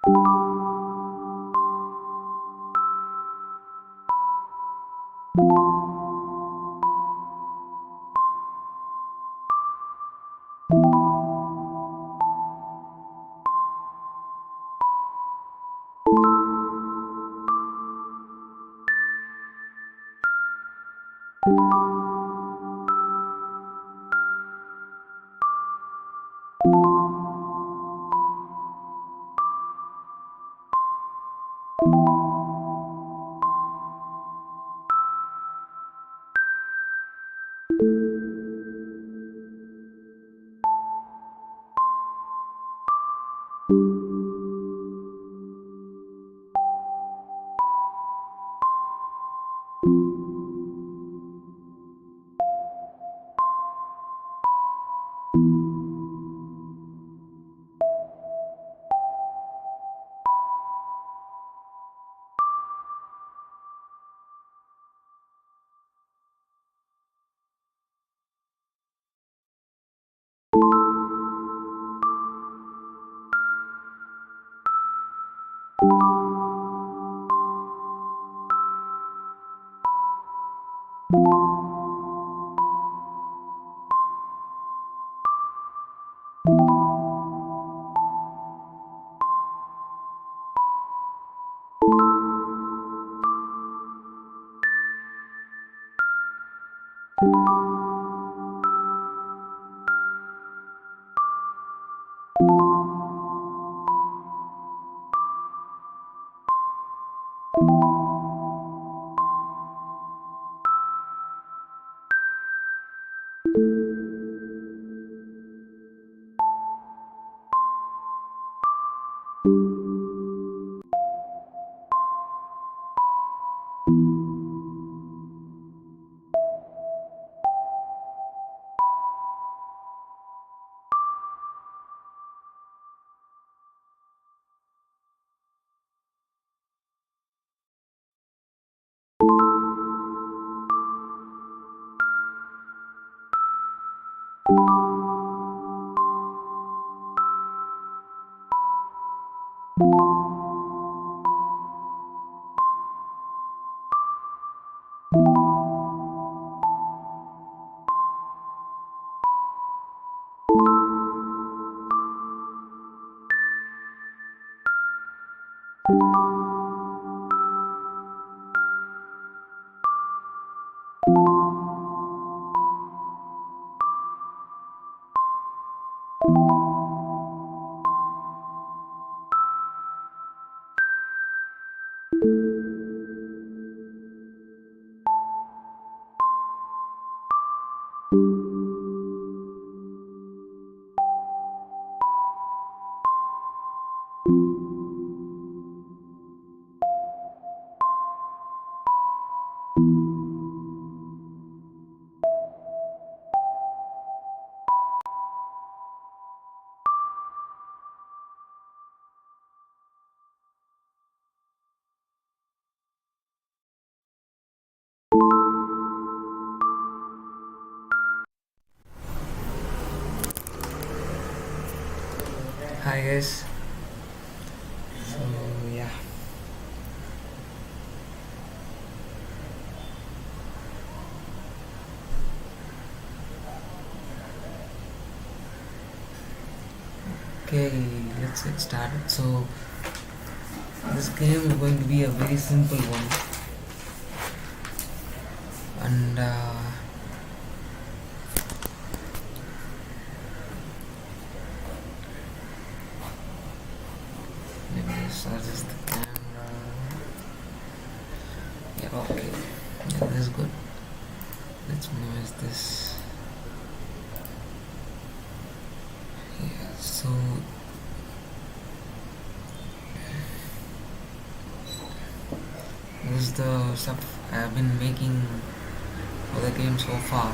Hi guys. So yeah, okay, let's get started. So this game is going to be a very simple one, and let me just adjust the camera. Yeah, okay. Yeah, this is good. Let's minimize this. Yeah, so this is the stuff I've been making for the game so far,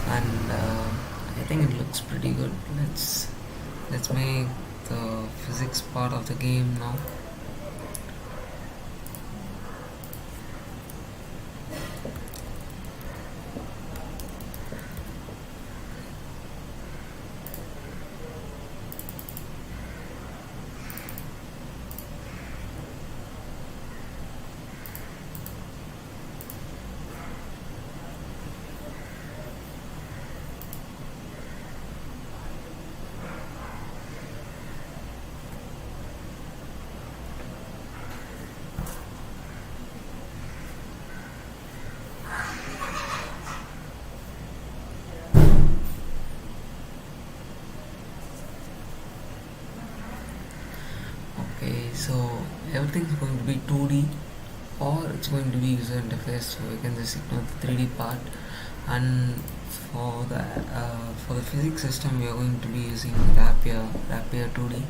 and I think it looks pretty good. Let's make the physics part of the game now. Okay, so everything's going to be 2D or it's going to be user interface, so we can just ignore the 3D part. And for the physics system, we are going to be using Rapier 2D.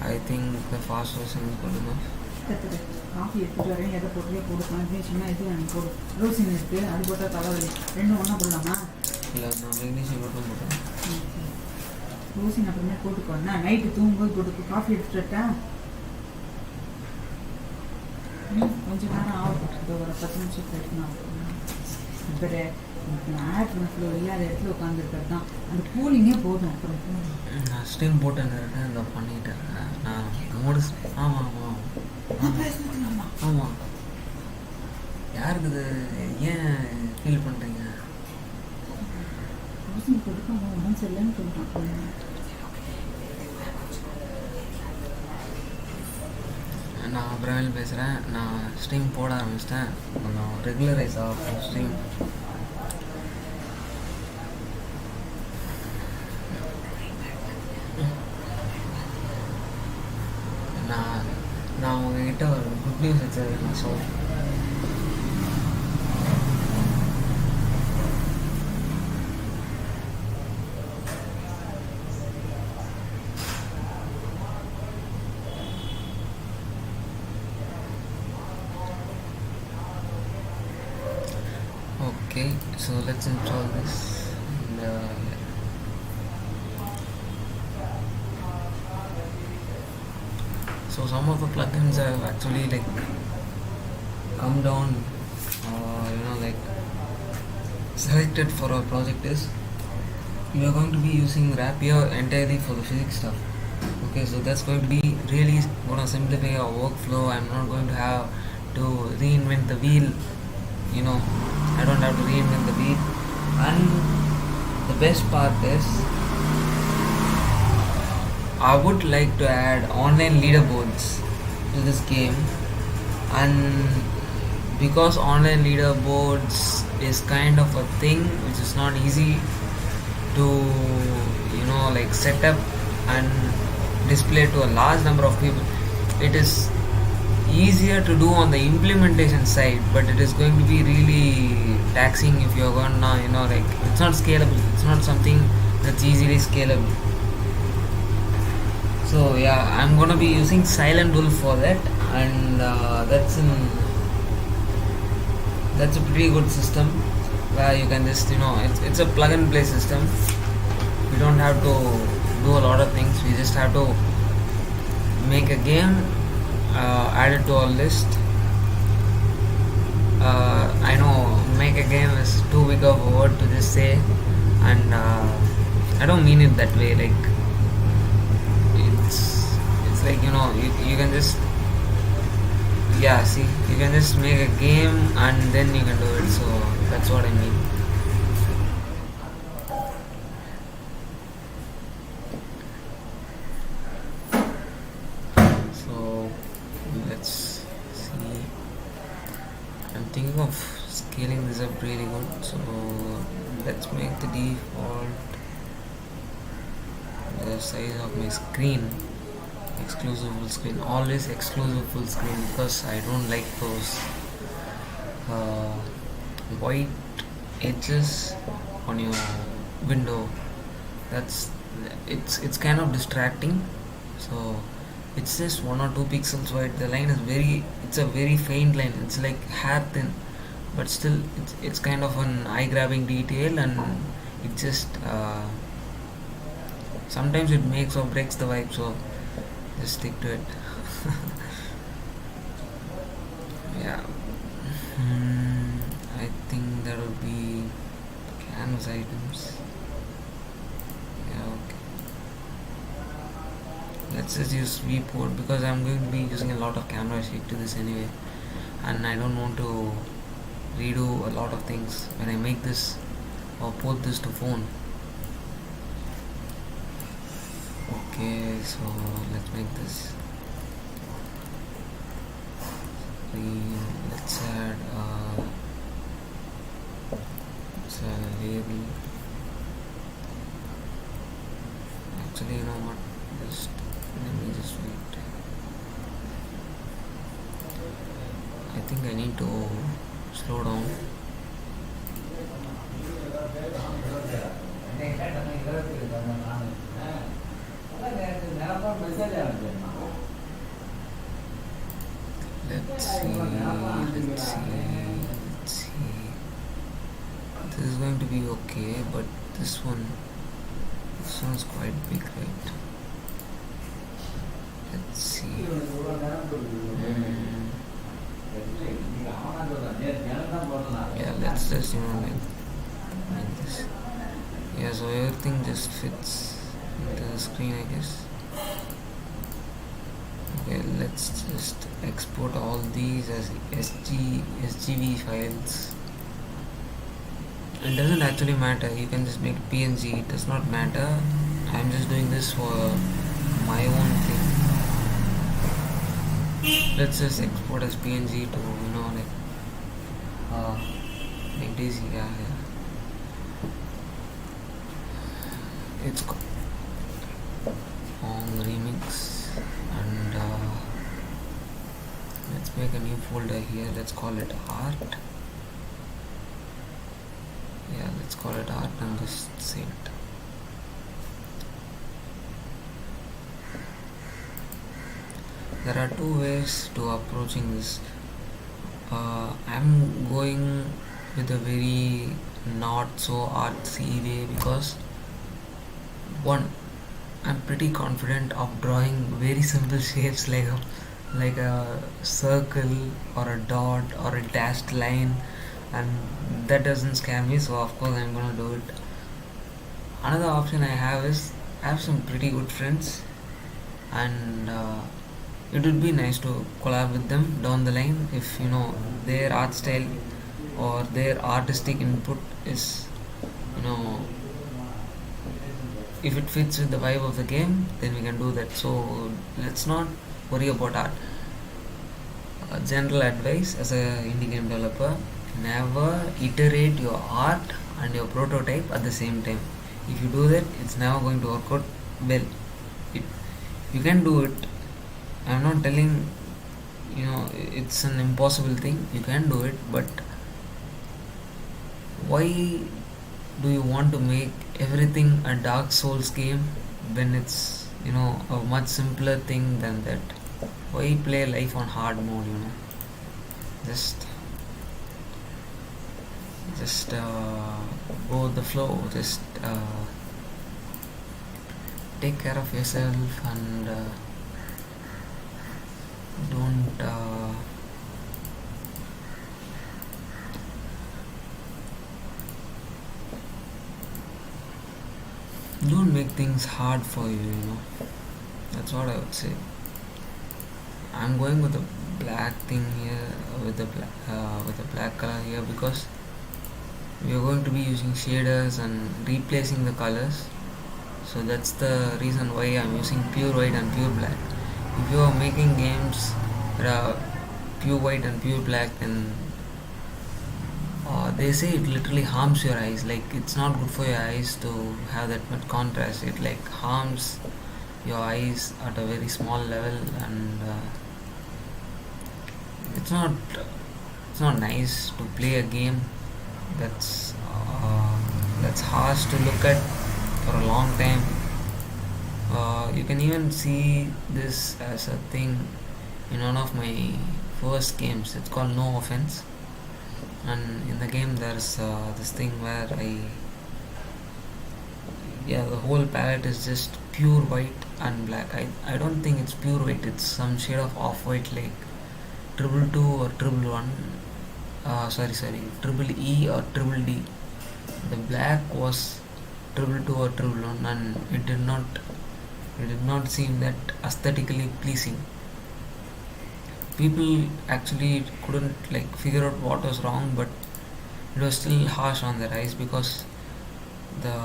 I think the fast version is good enough. Coffee எடுத்துட்டு வரேன், எதை போட்டுலேயே போடு, மேக்னீஷியமா இது எனக்கு போடு, ரோசின் இருக்குது, அது போட்டால் தலைவலி, ரெண்டும் ஒன்றா போடலாமா? இல்லை, நான் மேக்னீஷியம் மட்டும் போட்டேன். ரோசின் அப்புறமே போட்டுக்கோ, நான் நைட்டு தூங்கும்போது போட்டுக்கோ. காஃபி எடுத்துட்டா கொஞ்சம் நேரம் ஆகப்பட்டு ஒரு 10 நிமிஷம் எடுக்கணும். இப்போ ஆட் ஃப்ளோ இல்லாத இடத்துல உட்காந்துருக்கிறது தான், அந்த கூலிங்கே போதும். அப்புறம் நான் ஸ்டீம் போட்டேன், இதை பண்ணிட்டேன் நான் மூடு. ஆமாம் ஆமாம் ஆமாம். யாருக்கு இது ஏன் ஃபீல் பண்ணுறீங்க? ரோசின் கொடுக்க உடம்பு சரியில்லைன்னு சொல்கிறான். நான் பிரவேல் பேசுகிறேன். நான் ஸ்ட்ரீம் போட ஆரம்பிச்சிட்டேன், கொஞ்சம் ரெகுலரைஸ் ஆகும் ஸ்ட்ரீம். நான் உங்ககிட்ட ஒரு குட் நியூஸ் வச்சிருக்கேன். So okay, so let's install this. And, so some of the plugins have actually like come down, like selected for our project is we are going to be using Rapier entirely for the physics stuff. Okay, so that's going to be really going to simplify our workflow. I'm not going to have to reinvent the wheel. I don't have to reinvent the wheel. And the best part is I would like to add online leaderboards to this game, and because online leaderboards is kind of a thing which is not easy to like set up and display to a large number of people, it is easier to do on the implementation side, but it is going to be really taxing if you're gonna like it's not scalable. It's not something that's easily scalable. So yeah, I'm gonna be using Silent Wolf for that, and that's a pretty good system where you can just it's a plug and play system. We don't have to do a lot of things. We just have to make a game, add it to our list. I know make a game is too big of a word to just say, and I don't mean it that way. Like it's like you can just you can just make a game and then you can do it. So that's what I mean. So let's see. I'm thinking of scaling this up really good. So let's make the default the size of my screen exclusive full screen. Always exclusive full screen, because I don't like those white edges on your window. It's kind of distracting. So it's just 1 or 2 pixels wide. The line is it's a very faint line. It's like hair thin, but still it's kind of an eye-grabbing detail, and it just sometimes it makes or breaks the vibe. So just stick to it. Yeah. I think there will be canvas items. Yeah, okay. Let's just use viewport, because I'm going to be using a lot of camera shake to this anyway, and I don't want to redo a lot of things when I make this or port this to phone. Okay, so let's make this green. Let's add a label. actually, you know what, just let me just wait. I think I need to slow down. Let's see, let's see, let's see. This is going to be okay, but this one's quite big, right? Let's see. Yeah, let's just, you know, like this. Yeah, so everything just fits into the screen, I guess. Okay, let's just export all these as SGV files. It doesn't actually matter, you can just make PNG, it does not matter. I'm just doing this for my own thing. Let's just export as PNG to, you know, like Daisy, yeah. It's called Pong Remix, and let's make a new folder here. Let's call it art. Yeah, let's call it art and just save it. There are two ways to approaching this. I'm going with a very not so artsy way because one, I'm pretty confident of drawing very simple shapes like a circle or a dot or a dashed line, and that doesn't scare me, so of course I'm gonna do it. Another option I have is I have some pretty good friends, and it would be nice to collab with them down the line if, you know, their art style or their artistic input is, you know, if it fits with the vibe of the game, then we can do that. So let's not worry about art. General advice as a indie game developer: never iterate your art and your prototype at the same time. If you do that, it's never going to work out well. You can do it. I'm not telling, you know, it's an impossible thing. You can do it, but why do you want to make everything a Dark Souls game when it's, you know, a much simpler thing than that? Why play life on hard mode, you know? Just go with the flow. Just take care of yourself and don't make things hard for you, you know. That's what I would say. I'm going with the black thing here, with the black color here, because we are going to be using shaders and replacing the colors. So that's the reason why I'm using pure white and pure black. If you are making games that are pure white and pure black, then they say it literally harms your eyes. Like, it's not good for your eyes to have that much contrast. It like harms your eyes at a very small level, and it's not nice to play a game that's harsh to look at for a long time. You can even see this as a thing in one of my first games. It's called No Offense, and in the game there's this thing where the whole palette is just pure white and black. I don't think it's pure white, it's some shade of off-white, like triple 2 or triple 1, triple E or triple D. The black was triple 2 or triple 1, and it did not seem that aesthetically pleasing. People actually couldn't like figure out what was wrong, but it was still harsh on their eyes because there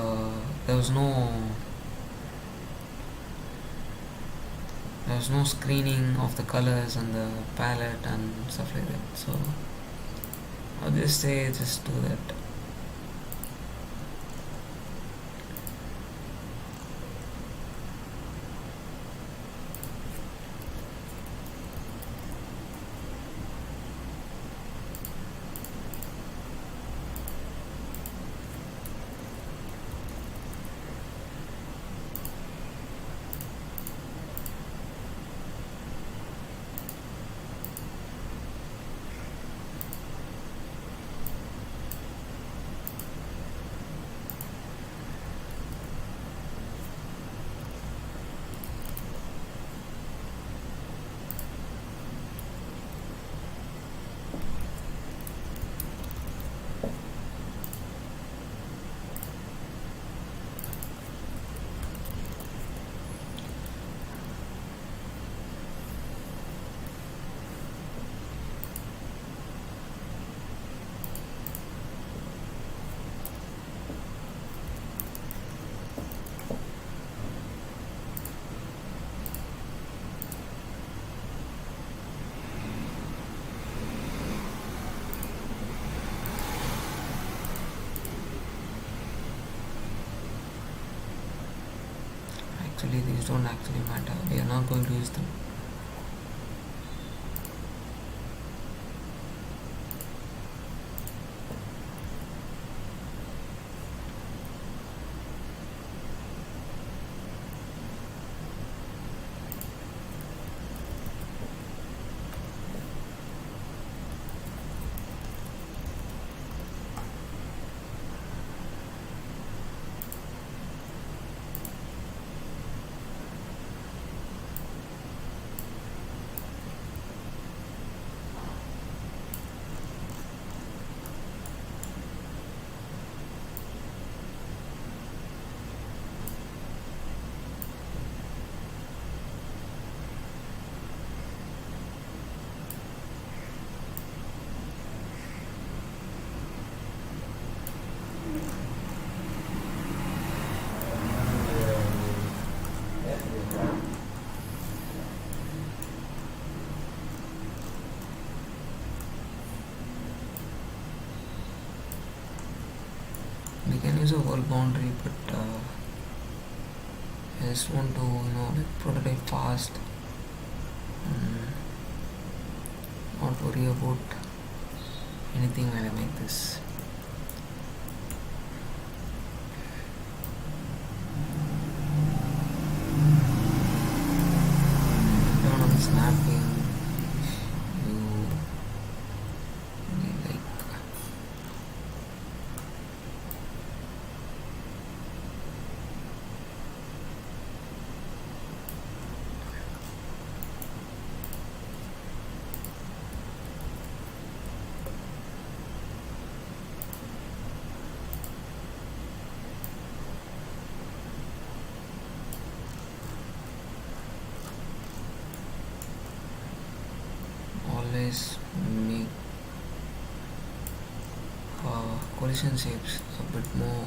was no screening of the colors and the palette and stuff like that. So I'll just say just do that. actually these don't actually matter. We are not going to use them. We can use a wall boundary, but I just want to like prototype fast and not worry about anything when I make this. Even on snapping, you like always make collision shapes a bit more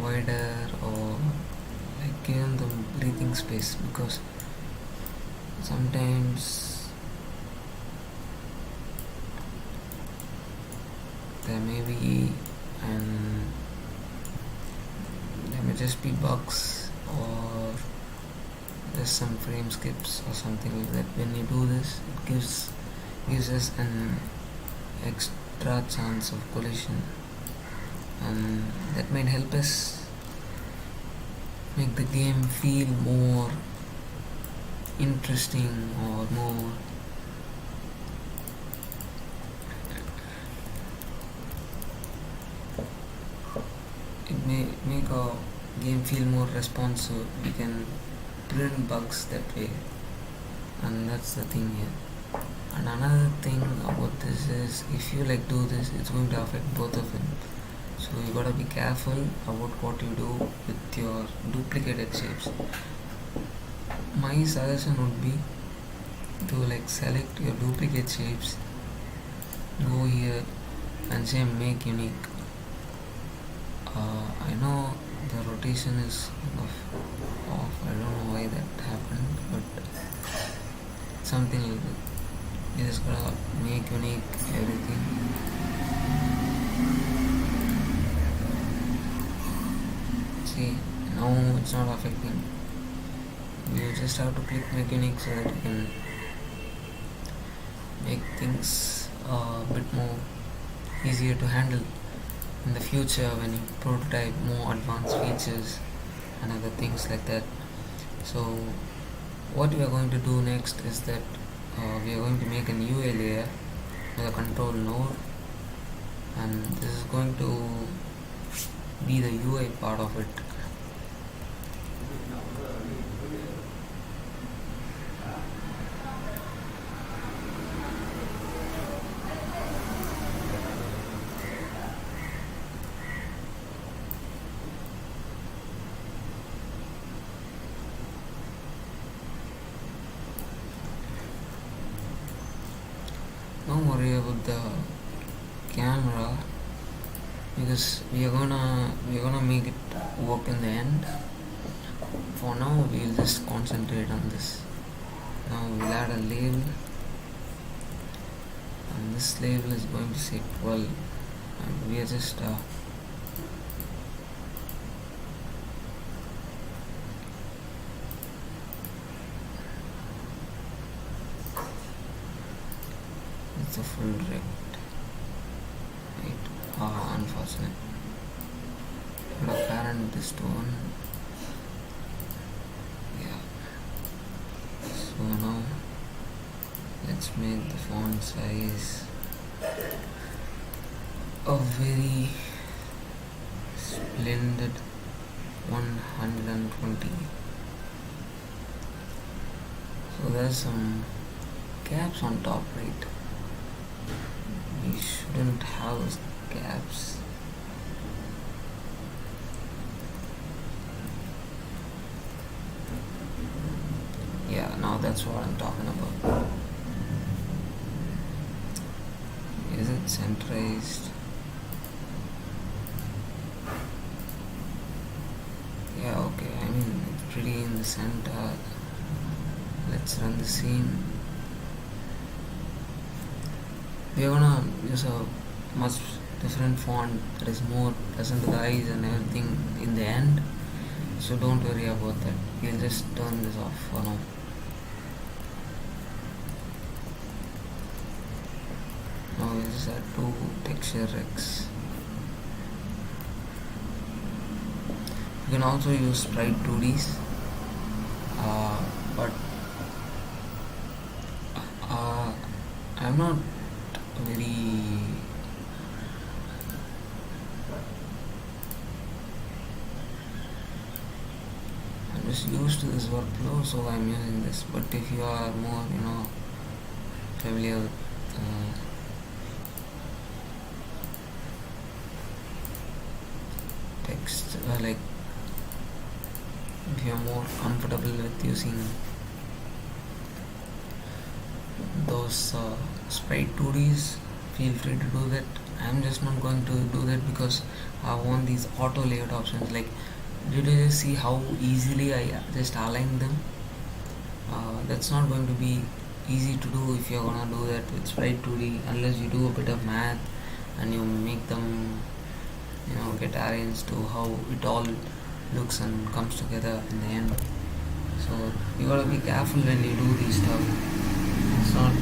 wider, or like give them breathing space, because sometimes there may be and there may just be bugs or there's some frame skips or something like that. When you do this, it gives us an extra chance of collision, and that might help us make the game feel more interesting or more it may make a game feel more responsive. We can prevent bugs that way, and that's the thing here. And another thing about this is, if you like do this, it's going to affect both of them. So you gotta be careful about what you do with your duplicated shapes. My suggestion would be to like select your duplicate shapes, go here and say make unique. I know the rotation is kind of off. I don't know why that happened, but something like that. You just gotta make unique everything. See, now it's not affecting. You just have to click make unique so that you can make things a bit more easier to handle in the future when you prototype more advanced features and other things like that. So what we are going to do next is that we are going to make a new layer with a control node, and this is going to be the UI part of it. Don't worry about the camera, because we are gonna make it work in the end. For now, we'll just concentrate on this. Now we'll add a label, and this label is going to say 12, and we are just full rect. Right. Unfortunate. Could have parent this to one. Yeah. So now let's make the font size a very splendid 120. So there's some gaps on top, right? We shouldn't have those gaps. Yeah, now that's what I'm talking about. Is it centralized? Yeah, okay, I mean it's pretty in the center. Let's run the scene. We're gonna use a much different font that is more pleasant to the eyes and everything in the end, so don't worry about that. We'll just turn this off for now. Now we'll just add 2 texture X. You can also use sprite 2Ds, but I'm not very I'm just used to this workflow, so I'm using this. But if you are more familiar with text, like if you're more comfortable with using those sprite 2Ds, feel free to do that. I'm just not going to do that because I want these auto layout options. Like, did you just see how easily I just aligned them? That's not going to be easy to do if you're gonna do that with sprite 2D, unless you do a bit of math and you make them get arranged to how it all looks and comes together in the end. So you gotta be careful when you do these stuff. It's not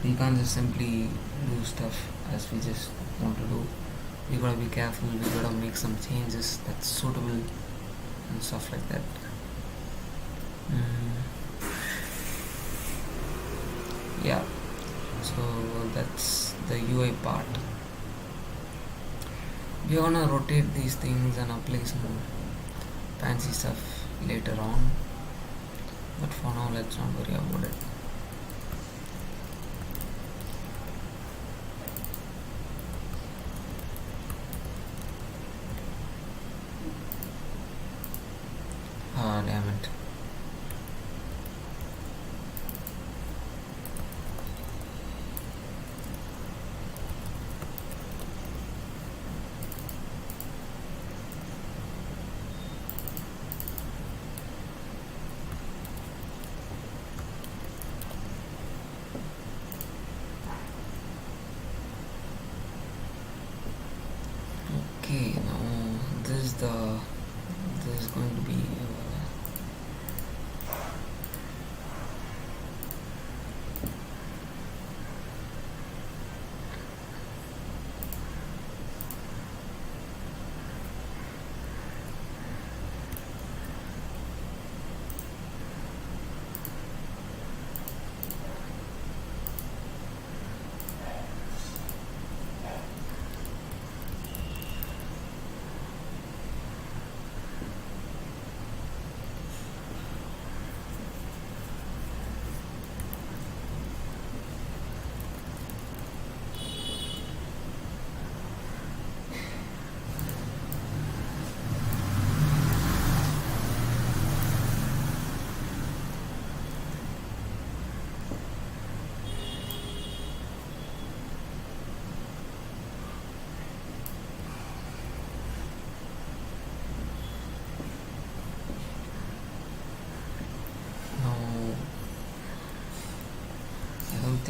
you can't just simply do stuff as we just want to do. You gotta be careful. We gotta make some changes that's suitable and stuff like that. Yeah, so that's the UI part. We're gonna rotate these things and apply some fancy stuff later on, but for now let's not worry about it. Damn it. Okay, now this is going to be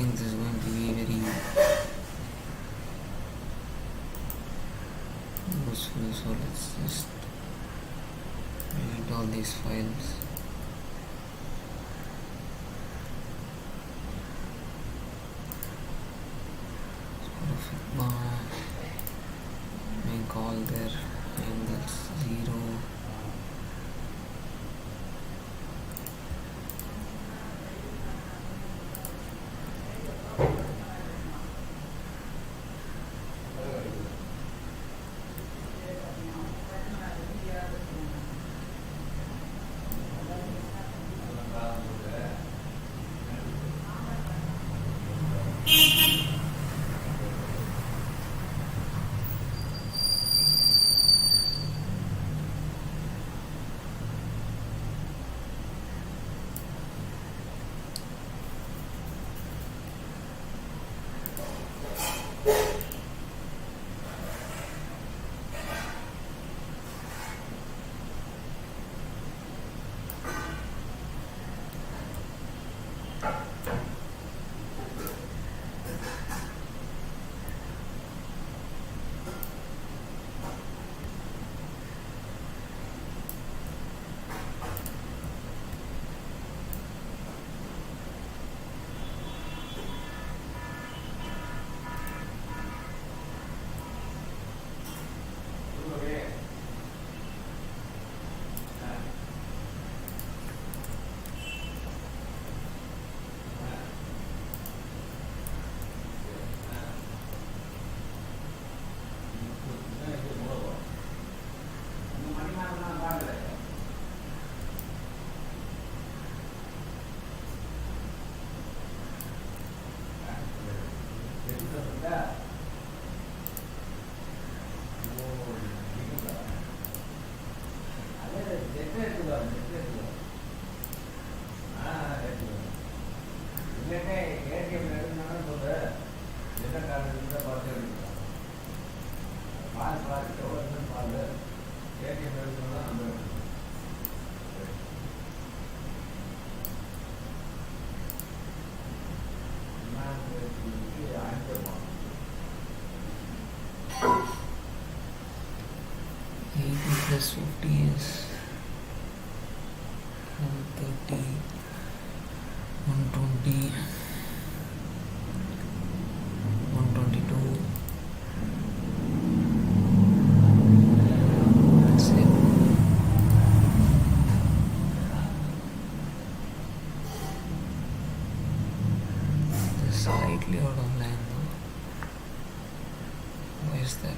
think this is going to be very useful, so let's just delete all these files. This 50 is 130, 120, 122. That's it. This is slightly out of line though. Why is that?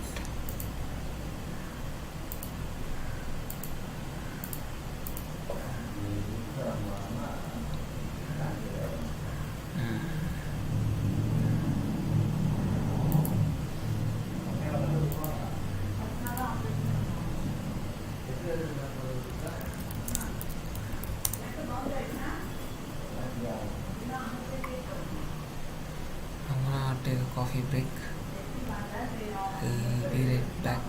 I'm gonna take a coffee break. I'll be right back.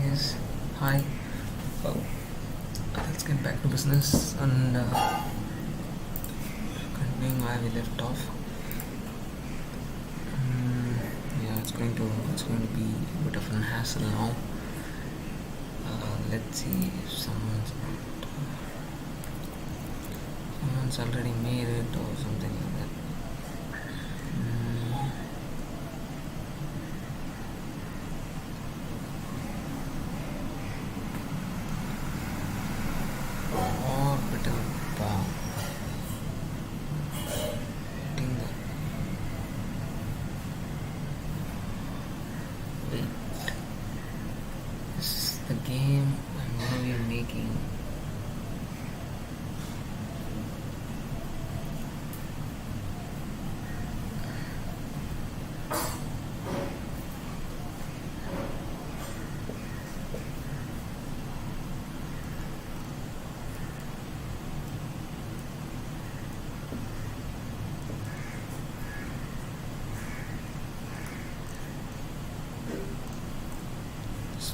guys, hi. Well, let's get back to business and continuing where we left off. Yeah, it's going to be a bit of an hassle now. Let's see if someone's already made it or something like that. Orbital Pong. Hitting the wait. This is the game I'm gonna be making.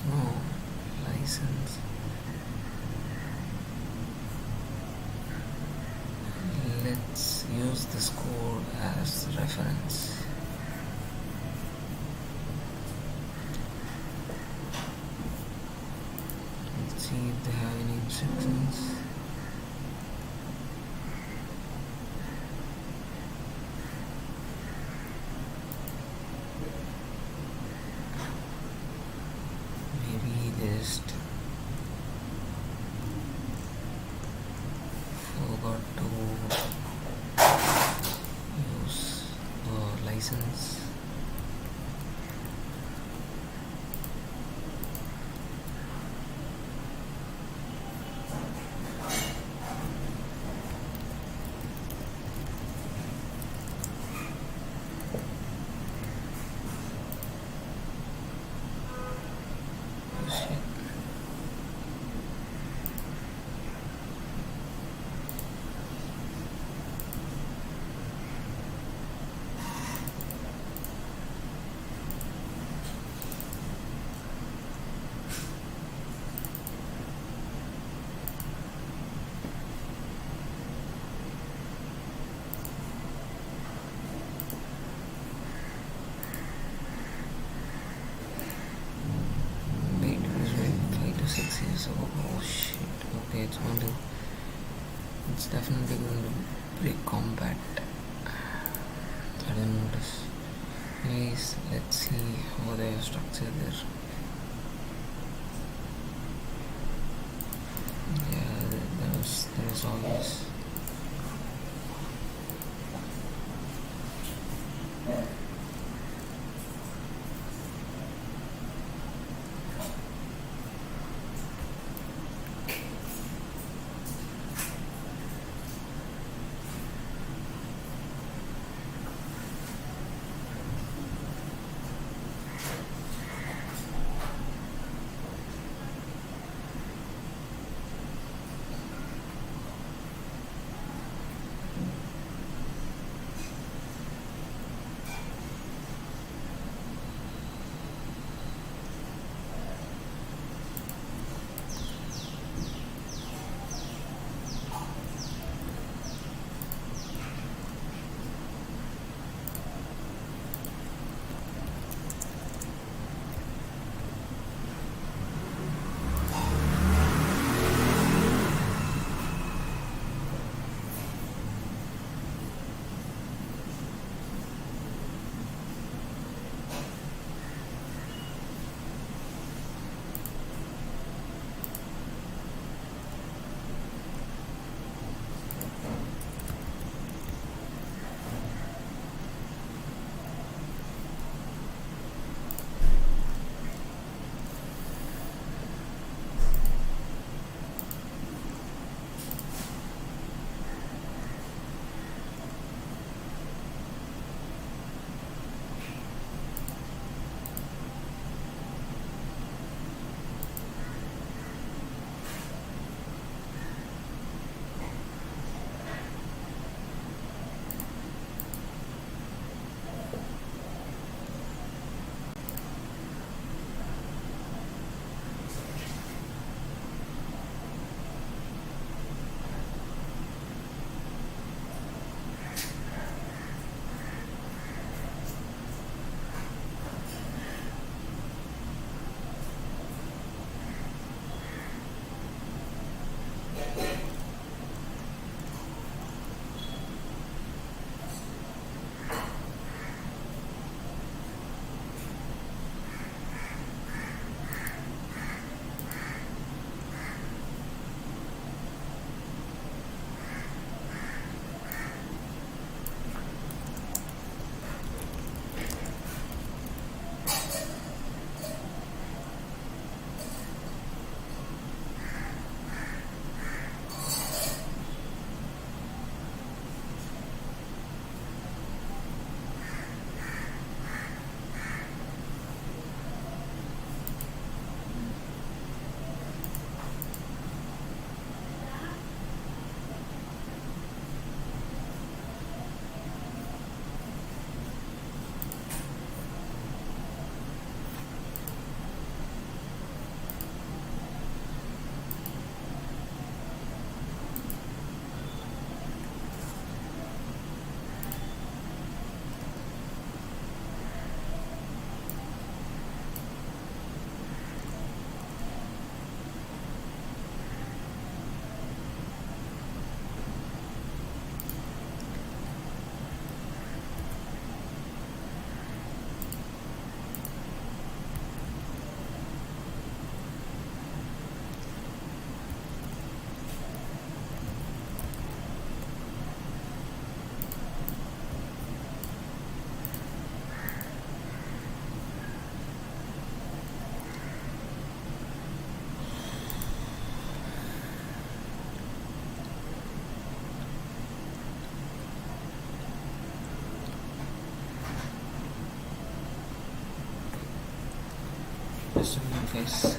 No license. Let's use this code as reference. Let's see if they have any instructions. Maybe they just forgot to use the license. Oh shit. Wait, it was like 5 to 6 years ago. Oh shit. Okay, it's definitely going to break combat. I didn't notice. Anyways, let's see how they are structured there. Yeah, there was always face.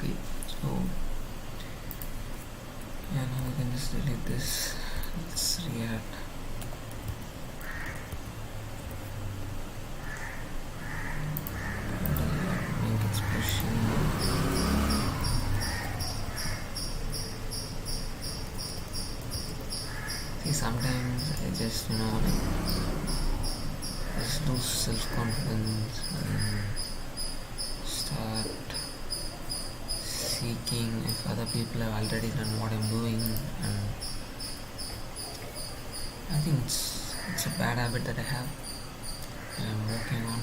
Okay, so yeah, now we can just delete this. Let's re-add. Make expression. See, sometimes I just just lose self-confidence and start seeing leaking if other people have already done what I'm doing, and I think it's a bad habit that I have and I'm working on,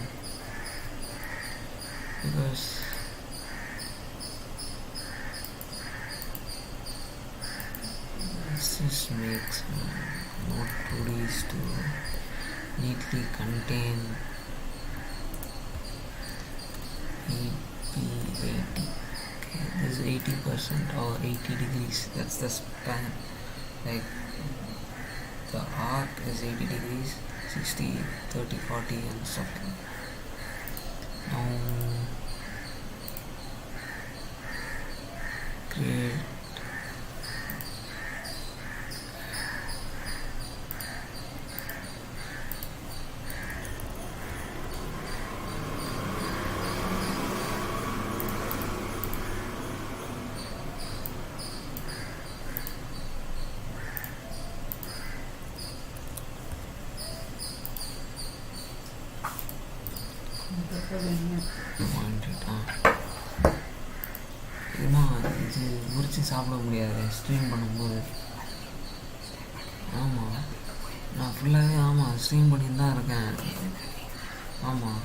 because this just makes node 2Ds to neatly contain EP80. Okay, this is 80% or 80 degrees. That's the span. Like the arc is 80 degrees, 60, 30, 40 and stuff like that. Now create இதுமா இது முறிச்சு சாப்பிட முடியாது stream பண்ணும்போது. ஆமாம், நான் ஃபுல்லாகவே ஆமாம் ஸ்ட்ரீம் பண்ணிட்டு தான் இருக்கேன். ஆமாம்,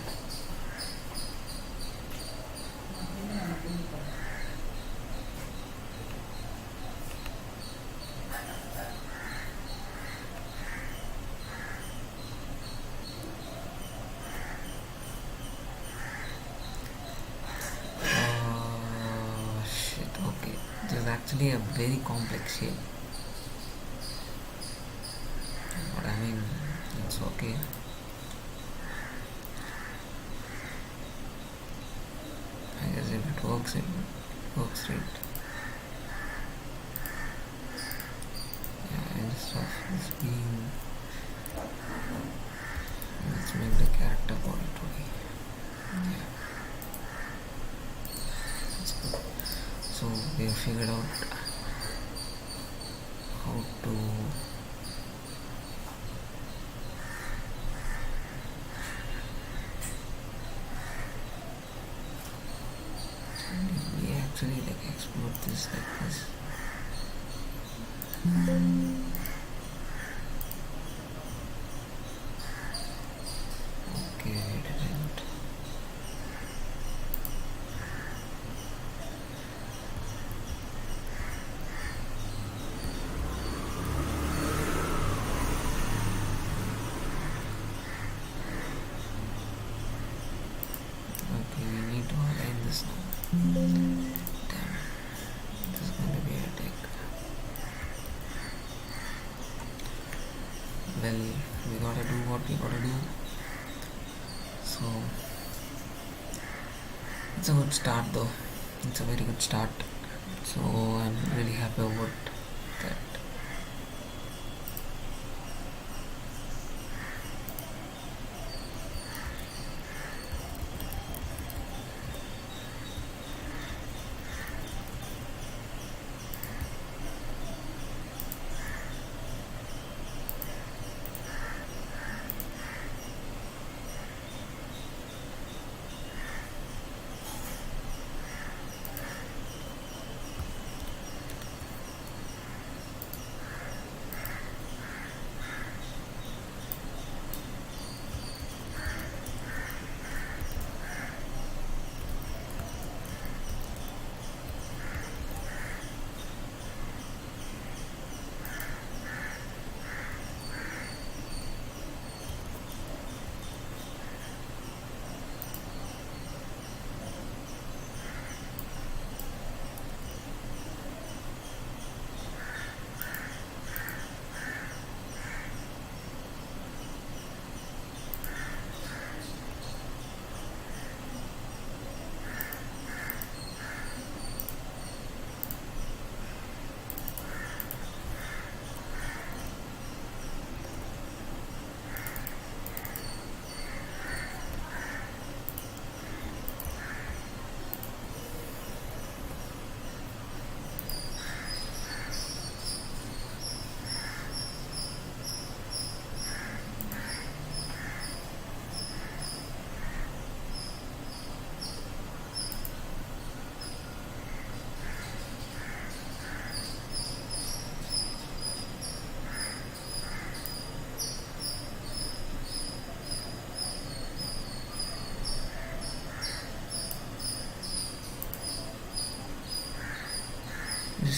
shit, okay. This is actually a very complex shape. But I mean, it's okay. I guess if it works right. Yeah, instead of this being, let's make the character body to be. Yeah. That's good. So we have figured out how to we actually like explore this like this. Okay, I didn't. Okay, we need to align this now. Damn, this is going to be a headache. Well, we gotta do what we gotta do. So it's a good start though. It's a very good start. So I'm really happy about that.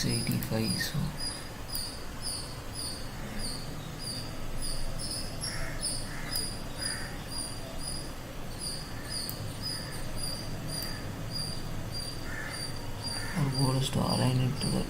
685, so our goal is to align it to that.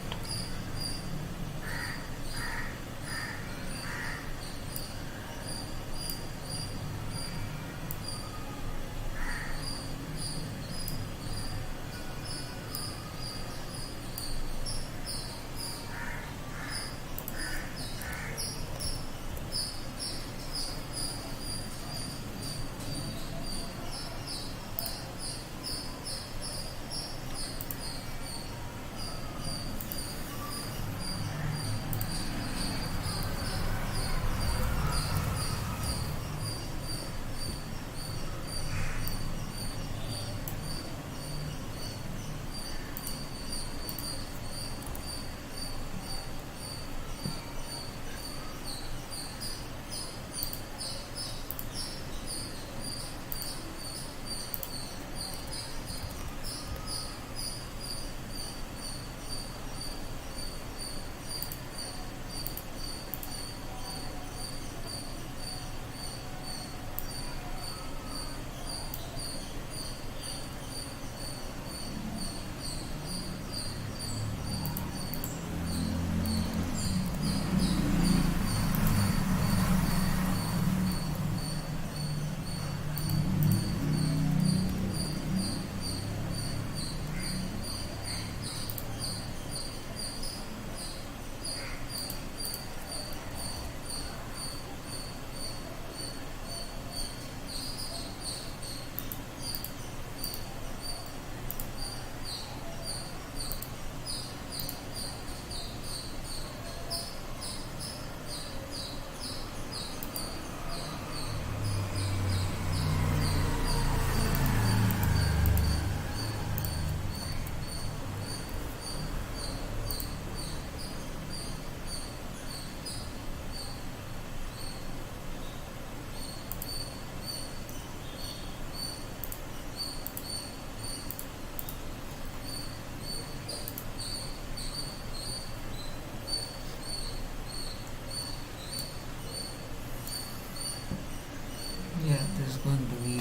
Yeah, this is going to be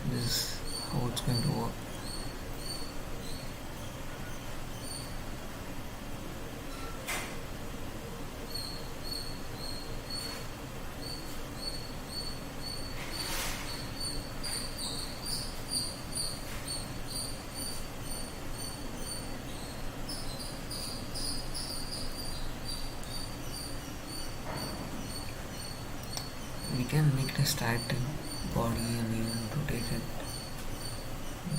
this is how it's going to work. We can make it a static body and even rotate it.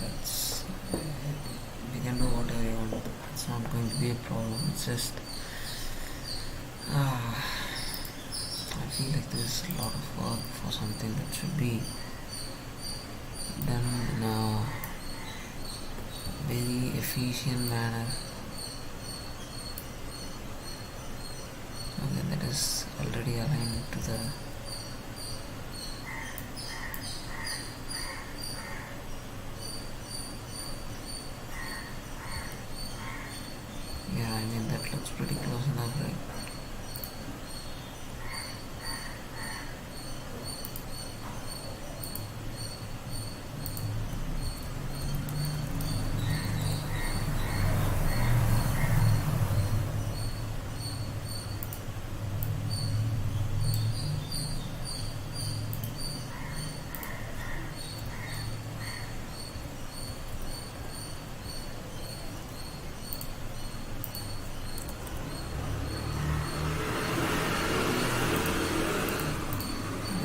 That's we can do whatever you want. It's not going to be a problem. It's just I feel like there's a lot of work for something that should be done in a very efficient manner. Okay, that is already aligned to the I mean that looks pretty close enough, right?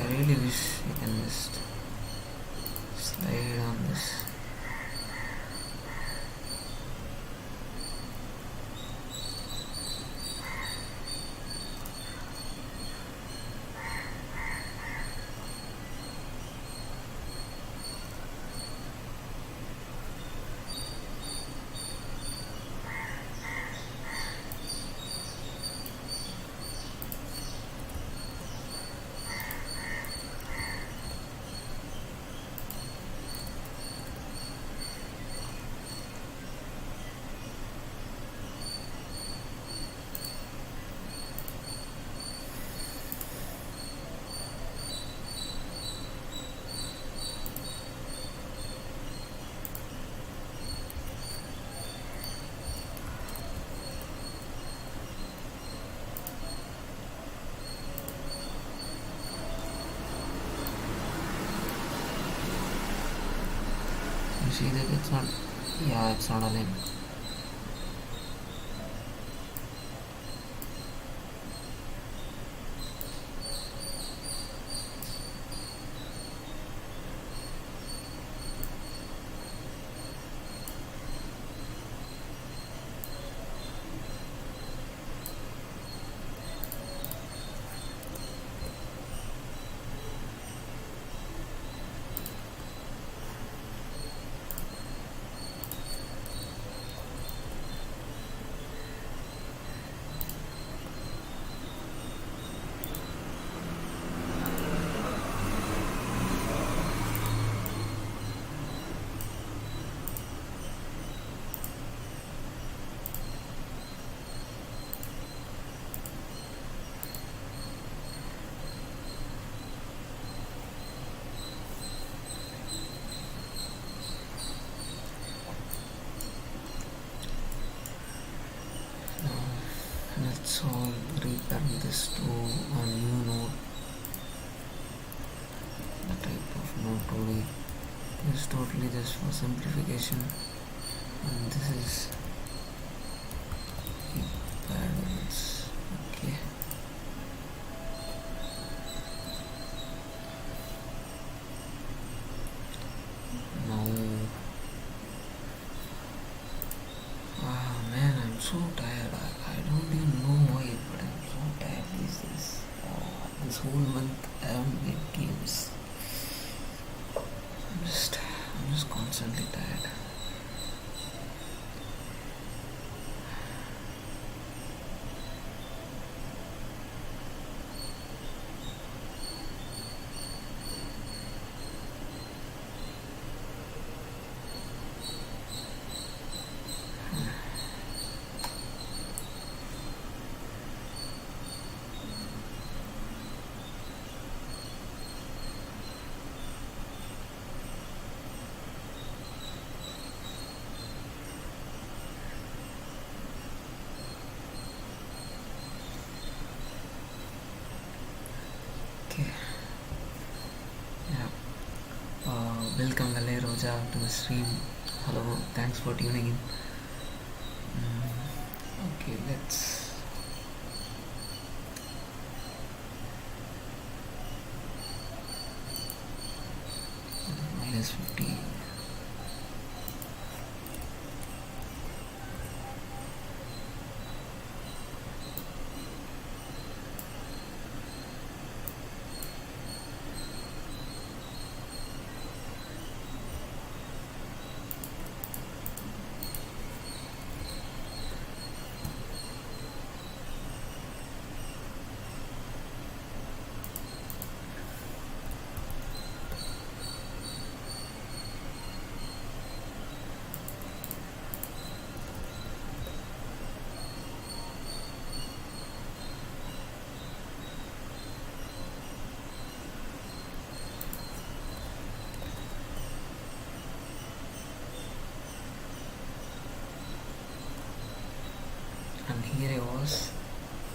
I really wish I can just slide on this. see that it's not. Yeah, it's not aligned. Let's all reparent this to a new node. The type of node totally is totally just for simplification, and this is reparents. Okay. Now, man, I'm so tired. I don't even know why, but I'm so tired these days. This whole month I haven't played games. I'm just constantly tired. Okay. Yeah. Welcome Lale Roja to the stream. Hello. Thanks for tuning in. Okay, let's. -50. And here I was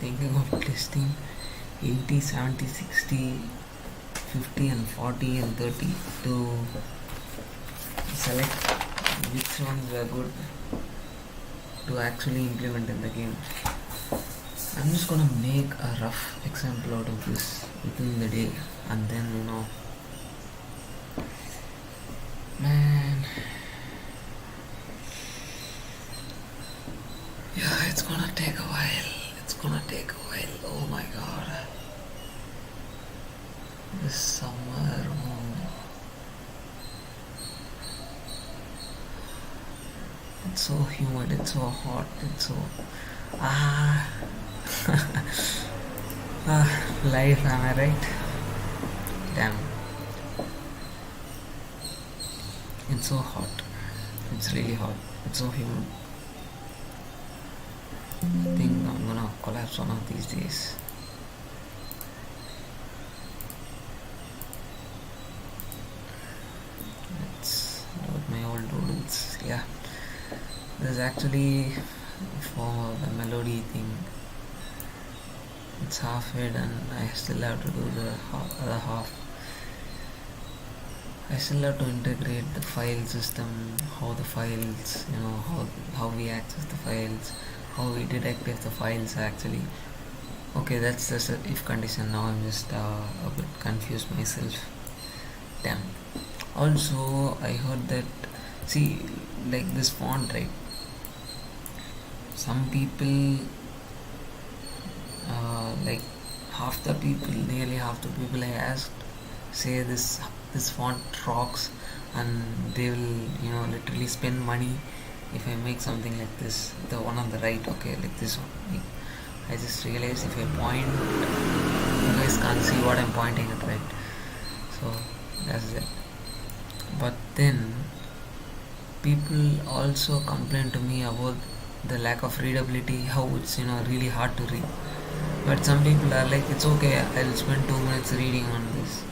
thinking of listing 80, 70, 60, 50 and 40 and 30 to select which ones were good to actually implement in the game. I'm just gonna make a rough example out of this within the day, and then man, yeah, it's gonna take a while. Oh my god, this summer. It's so humid, it's so hot, it's so life, am I right? Damn, it's so hot, it's really hot, it's so humid. I think I'm gonna collapse one of these days. Let's load my old doodles. Yeah, there's actually for the melody thing, it's halfway done. I still have to do the other half. I still have to integrate the file system, how the files, how we access the files, how we detect if the files actually. Okay, that's just a if condition. Now I'm just a bit confused myself. Damn. Also, I heard that, see, like this font, right? Some people, like nearly half the people I asked, say this font rocks, and they will literally spend money if I make something like this. The one on the right, okay, like this one. Like, I just realized if I point, you guys can't see what I'm pointing at, right? So that's it. But then people also complain to me about the lack of readability, how it's really hard to read. But some people are like, it's okay, I'll spend 2 minutes reading on this.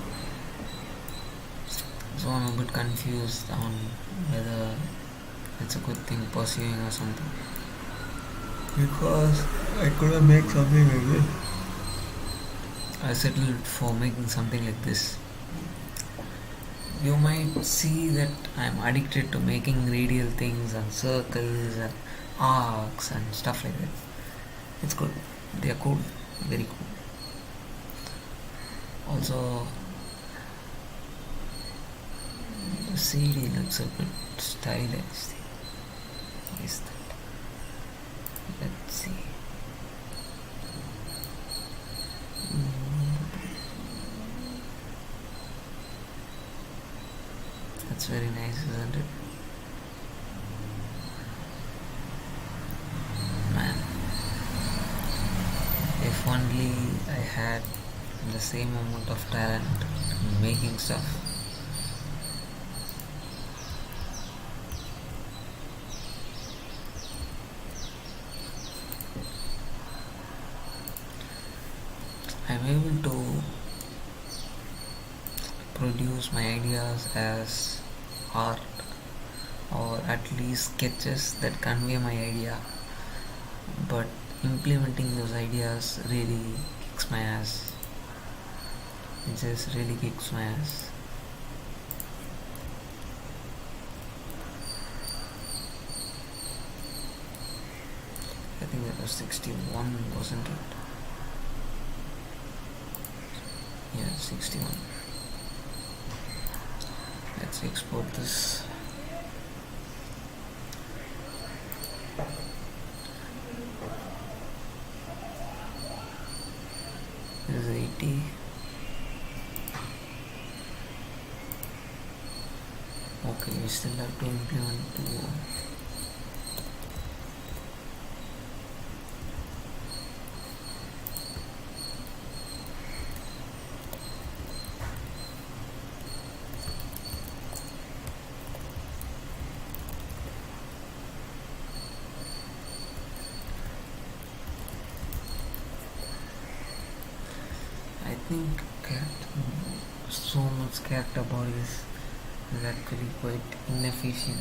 So I'm a bit confused on whether it's a good thing pursuing or something. Because I couldn't make something like this. I settled for making something like this. You might see that I'm addicted to making radial things and circles and arcs and stuff like that. It's good. They are cool. Very cool. Also, the CD looks a bit stylized. What is that? Let's see. That's very nice, isn't it? Man, if only I had the same amount of talent in making stuff. I'm able to produce my ideas as art, or at least sketches that convey my idea, but implementing those ideas really kicks my ass. It just really kicks my ass. I think that was 61, wasn't it? Yeah, 61. Let's export this. This is 80. Okay, we still have to implement 2. I think so much character bodies is actually quite inefficient.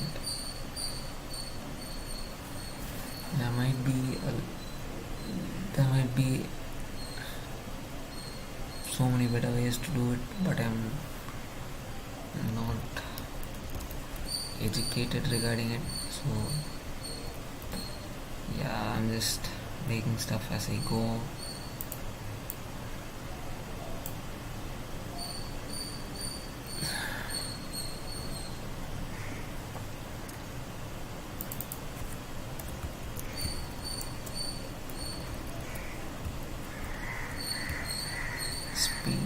There might be so many better ways to do it, but I'm not educated regarding it. So yeah, I'm just making stuff as I go. Speed.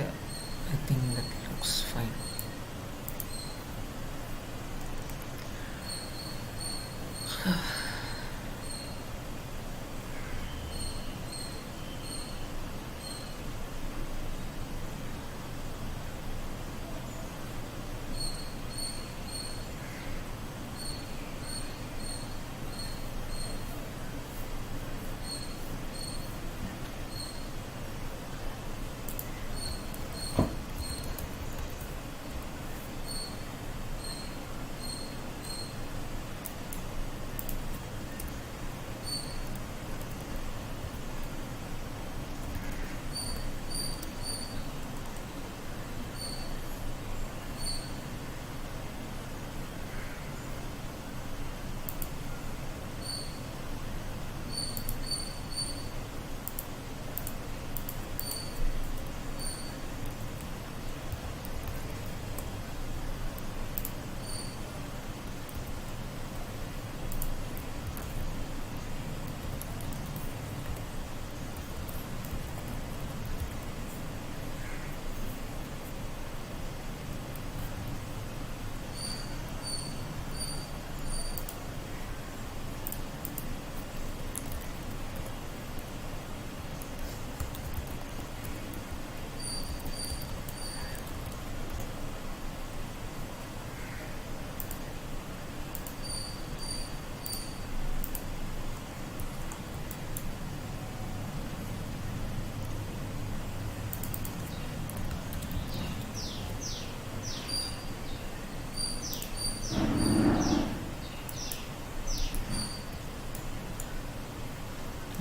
Yeah, I think that looks fine.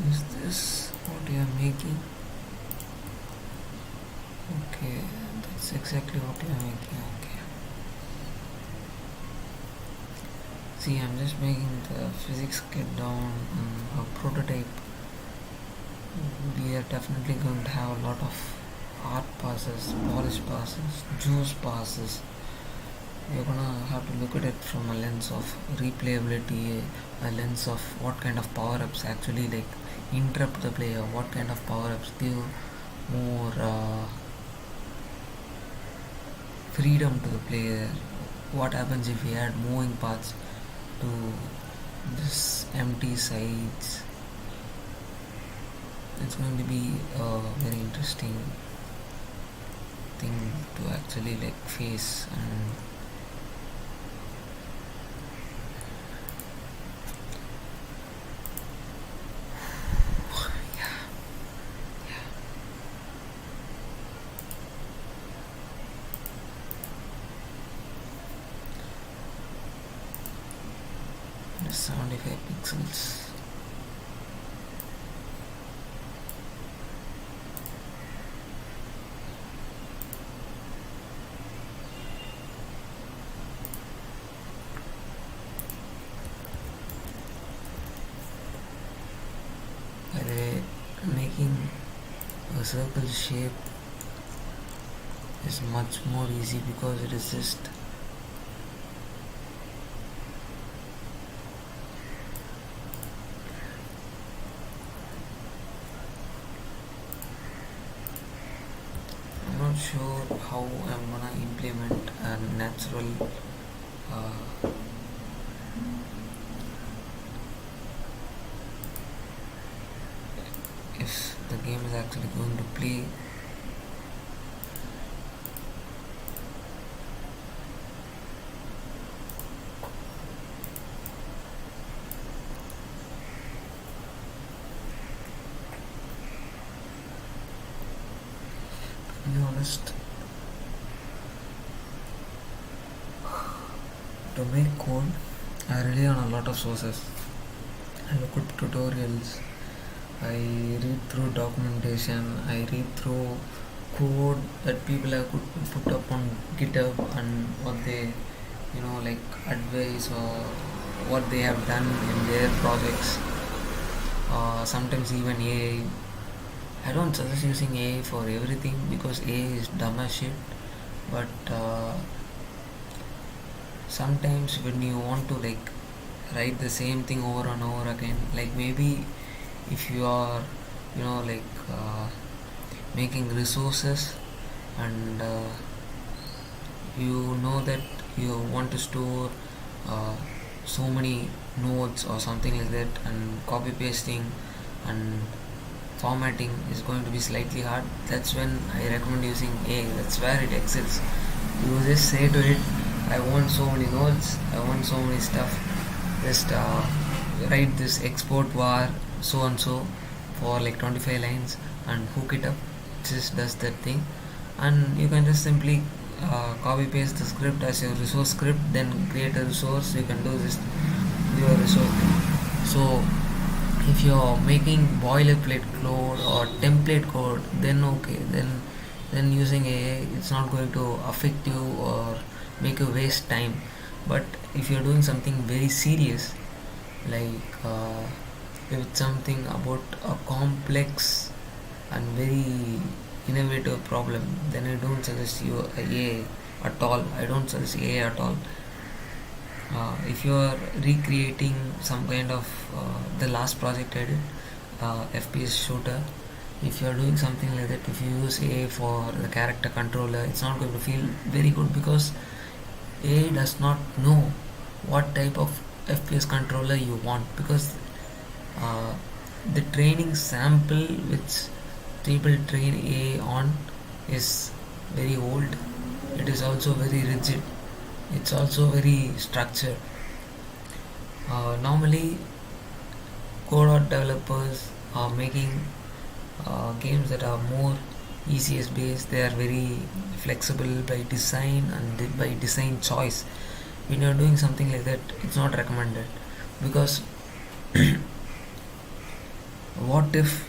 Is this what you are making? Okay, that's exactly what you are making. Okay. See, I'm just making the physics kit down on a prototype. We are definitely going to have a lot of art passes, polish passes, juice passes. You're gonna have to look at it from a lens of replayability, a lens of what kind of power-ups actually like interrupt the player, what kind of power-ups give more freedom to the player, what happens if we add moving parts to this empty sides. It's going to be a very interesting thing to actually like face. And it's 75 pixels. By the way, making a circle shape is much more easy because it is just I'm not sure how I'm gonna implement a natural if the game is actually going to play. To be honest, to make code, I rely on a lot of sources. I look at tutorials, I read through documentation, I read through code that people have put up on GitHub and what they, like advise or what they have done in their projects. Sometimes even AI. I don't suggest using AI for everything because AI is dumb as shit. But sometimes when you want to like write the same thing over and over again, like maybe if you are, like making resources and you know that you want to store uh, so many nodes or something like that, and copy pasting and formatting is going to be slightly hard. That's when I recommend using A. That's where it excels. You just say to it, I want so many nodes, I want so many stuff, just write this export var so and so for like 25 lines and hook it up. It just does that thing, and you can just simply copy paste the script as your resource script, then create a resource. You can do this your resource. So if you're making boilerplate code or template code, then okay, then using AI, it's not going to affect you or make you waste time. But if you're doing something very serious, like if it's something about a complex and very innovative problem, then I don't suggest you AI at all. I don't suggest AI at all. If you are recreating some kind of the last project I did, FPS shooter, if you are doing something like that, if you use AI for the character controller, it's not going to feel very good, because AI does not know what type of FPS controller you want, because uh, the training sample which people train AI on is very old. It is also very rigid. It's also very structured. Normally, Godot developers are making games that are more ECS based. They are very flexible by design and by design choice. When you're doing something like that, it's not recommended, because what if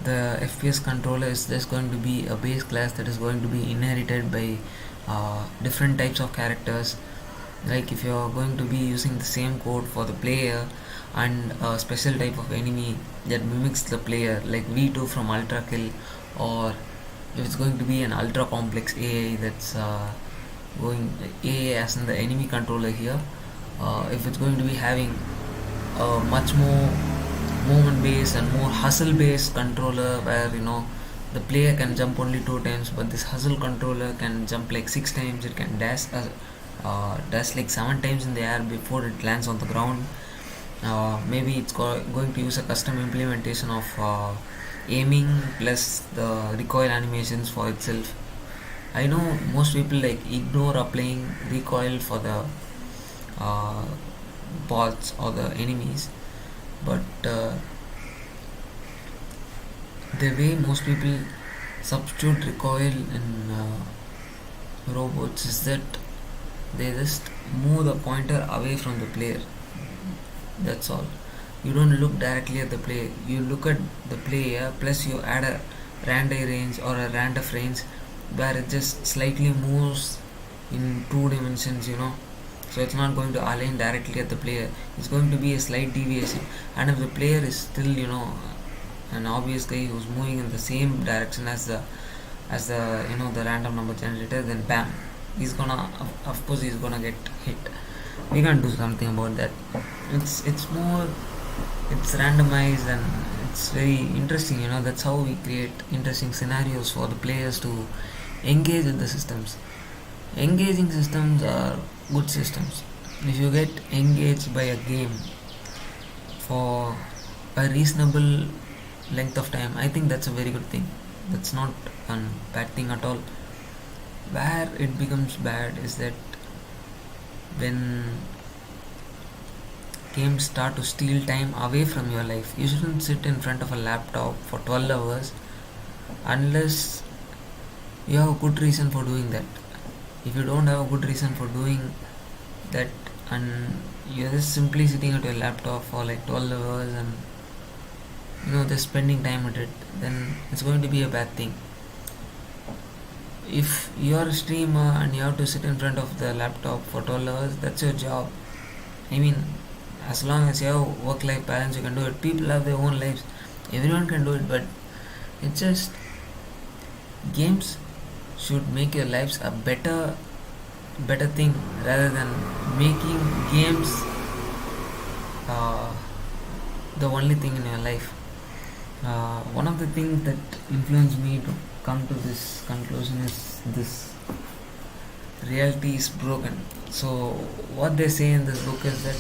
the FPS controller is just going to be a base class that is going to be inherited by different types of characters? Like if you're going to be using the same code for the player and a special type of enemy that mimics the player, like V2 from Ultra Kill, or if it's going to be an ultra complex AI that's going AI as in the enemy controller here, if it's going to be having a much more movement based and more hustle based controller, where the player can jump only 2 times, but this hustle controller can jump like 6 times. It can dash like 7 times in the air before it lands on the ground. Maybe it's going to use a custom implementation of aiming plus the recoil animations for itself. I know most people like ignore applying recoil for the uh, bots or the enemies, but the way most people substitute recoil in robots is that they just move the pointer away from the player. That's all. You don't look directly at the player. You look at the player plus you add a random range or a random range where it just slightly moves in 2 dimensions. So it's not going to align directly at the player. It's going to be a slight deviation. And if the player is still, an obvious guy who's moving in the same direction as the random number generator, then bam, he's gonna, of course he's gonna get hit. We can't do something about that. It's randomized, and it's very interesting. That's how we create interesting scenarios for the players to engage with the systems. Engaging systems are good systems. If you get engaged by a game for a reasonable length of time, I think that's a very good thing. That's not a bad thing at all. Where it becomes bad is that when games start to steal time away from your life. You shouldn't sit in front of a laptop for 12 hours unless you have a good reason for doing that. If you don't have a good reason for doing that, and you're just simply sitting at your laptop for like 12 hours and just spending time at it, then it's going to be a bad thing. If you're a streamer and you have to sit in front of the laptop for 12 hours, that's your job. I mean, as long as you have work-life balance, you can do it. People have their own lives. Everyone can do it, but it's just games should make your lives a better thing, rather than making games the only thing in your life. One of the things that influenced me to come to this conclusion is this: reality is broken. So what they say in this book is that,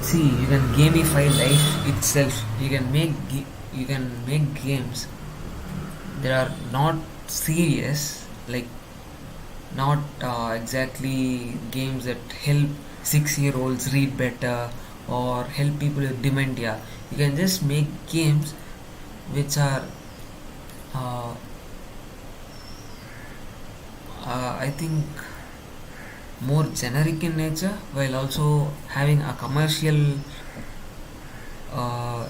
see, you can gamify life itself. You can make games that are not serious, like not exactly games that help 6-year-olds read better or help people with dementia. You can just make games which are uh, I think more generic in nature, while also having a commercial uh,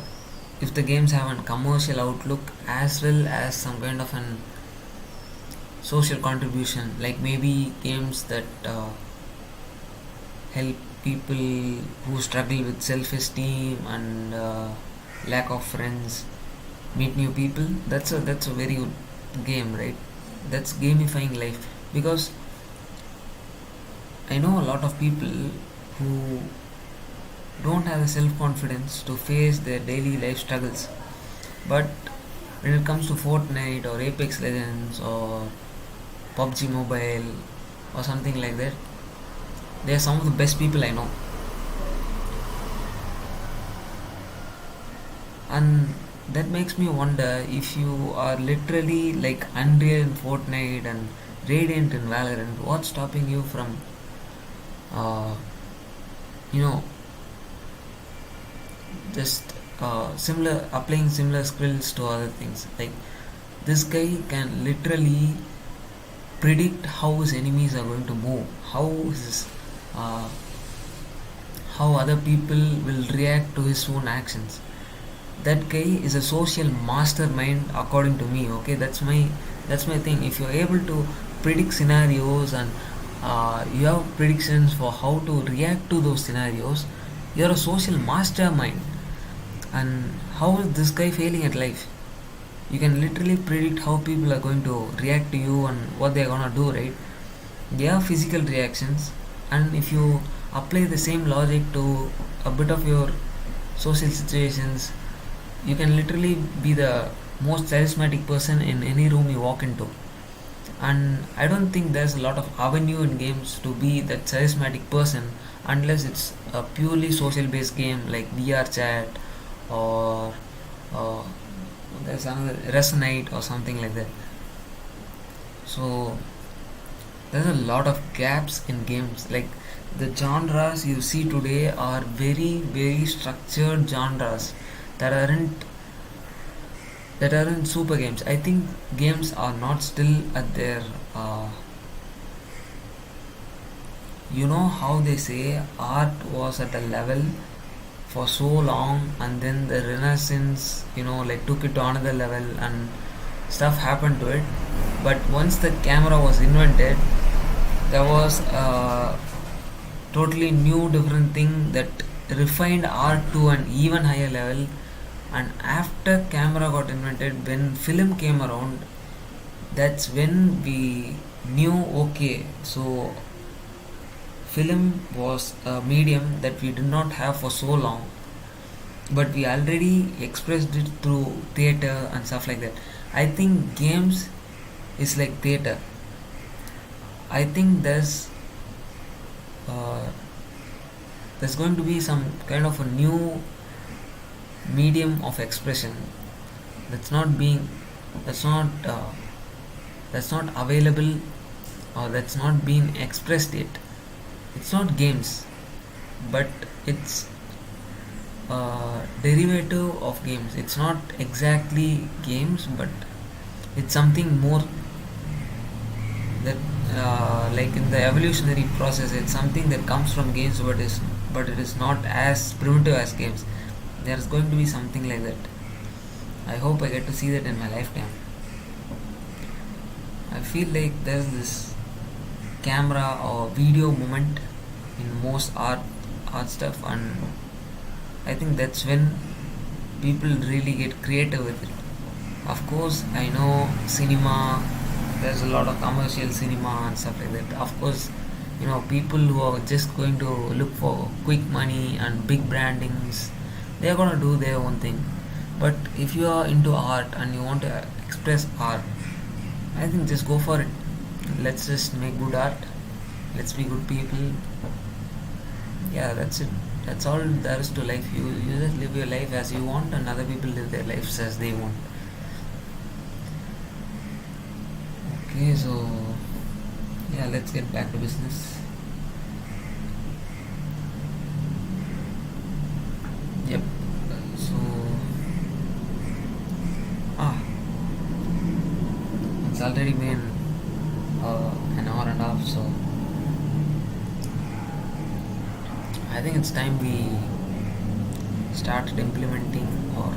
if the games have a commercial outlook as well as some kind of an social contribution, like maybe games that help people who struggle with self-esteem and lack of friends meet new people. That's a very good game, right? That's gamifying life, because I know a lot of people who don't have the self-confidence to face their daily life struggles, but when it comes to Fortnite or Apex Legends or PUBG Mobile or something like that, they are some of the best people I know. And that makes me wonder, if you are literally like Unreal in Fortnite and Radiant in Valorant, what's stopping you from uh, you know just similar applying similar skills to other things? Like, this guy can literally predict how his enemies are going to move, uh, how other people will react to his own actions. That guy is a social mastermind, according to me. Okay, that's my thing. If you're able to predict scenarios and you have predictions for how to react to those scenarios, you're a social mastermind. And how is this guy failing at life? You can literally predict how people are going to react to you and what they're gonna do, right? They have physical reactions, and if you apply the same logic to a bit of your social situations, you can literally be the most charismatic person in any room you walk into. And I don't think there's a lot of avenue in games to be that charismatic person, unless it's a purely social based game like VR chat, or uh, there's another Resonate or something like that. So there's a lot of gaps in games. Like, the genres you see today are very very structured genres that aren't super games. I think games are not still at their you know how they say art was at a level for so long, and then the renaissance, like, took it to another level and stuff happened to it. But once the camera was invented, there was a totally new different thing that refined art to an even higher level. And after camera got invented, when film came around, that's when we knew, okay, so film was a medium that we did not have for so long, but we already expressed it through theater and stuff like that. I think games is like theater. I think uh, there's going to be some kind of a new medium of expression that's not being that's not that's not available, or that's not being expressed yet. It's not games, but it's derivative of games. It's not exactly games, but it's something more that like in the evolutionary process, it's something that comes from games, but it is not as primitive as games. There's going to be something like that. I hope I get to see that in my lifetime. I feel like there's this camera or video moment in most art stuff, and I think that's when people really get creative with it. Of course, I know cinema, there's a lot of commercial cinema and stuff like that. Of course, people who are just going to look for quick money and big brandings, they're gonna do their own thing. But if you are into art and you want to express art, I think just go for it. Let's just make good art. Let's be good people. Yeah, that's it. That's all there is to life. You just live your life as you want, and other people live their lives as they want. Okay, so yeah, let's get back to business. Yep. So ah, it's already been an hour and a half. So I think it's time we started implementing or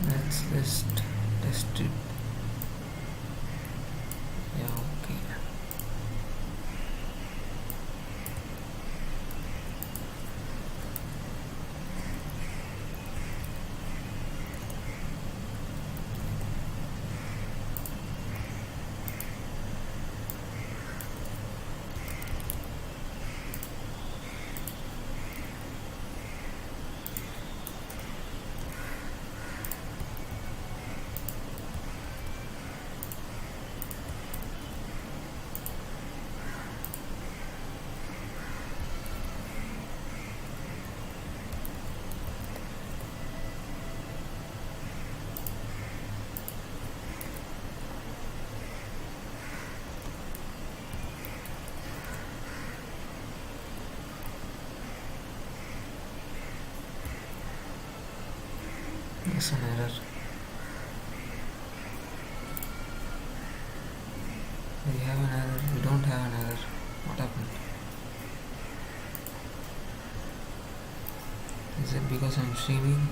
let's just test it. Yeah, okay. There's an error. We have an error. We don't have an error. What happened? Is it because I'm streaming?